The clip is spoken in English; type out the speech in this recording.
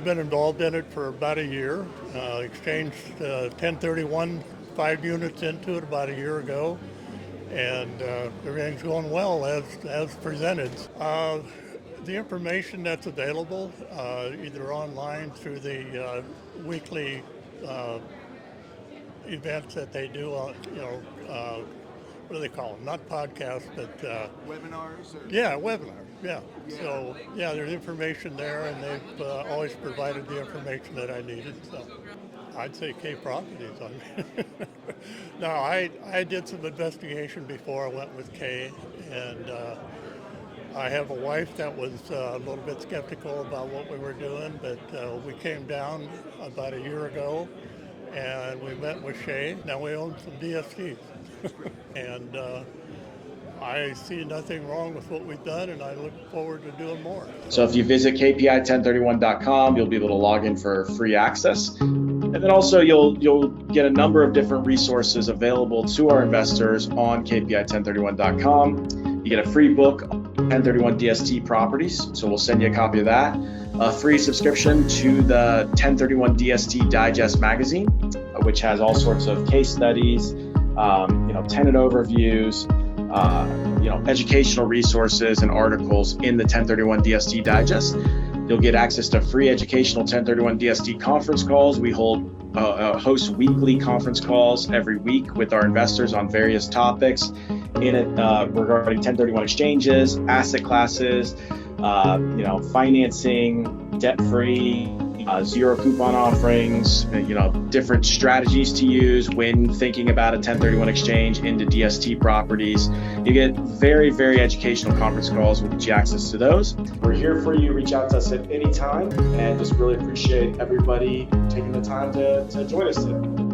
been involved in it for about a year. Exchanged 1031 5 units into it about a year ago, and everything's going well as presented. The information that's available, either online through the weekly events that they do, what do they call them? Not podcasts, but webinars? Or? Yeah, webinars. Yeah. So there's information there, and they've always provided the information that I needed. So I'd say K Properties. No, I did some investigation before I went with K, and I have a wife that was a little bit skeptical about what we were doing, but we came down about a year ago, and we met with Shay. Now we own some DSTs, and I see nothing wrong with what we've done, and I look forward to doing more. So if you visit kpi1031.com, you'll be able to log in for free access. And then also you'll get a number of different resources available to our investors on kpi1031.com. You get a free book, 1031 DST Properties, so we'll send you a copy of that. A free subscription to the 1031 DST Digest magazine, which has all sorts of case studies, tenant overviews, educational resources and articles in the 1031 DST Digest. You'll get access to free educational 1031 DST conference calls. We host weekly conference calls every week with our investors on various topics in it regarding 1031 exchanges, asset classes, financing, debt-free, zero coupon offerings, different strategies to use when thinking about a 1031 exchange into DST properties. You get very, very educational conference calls. We'll get you access to those. We're here for you. Reach out to us at any time, and just really appreciate everybody taking the time to join us today.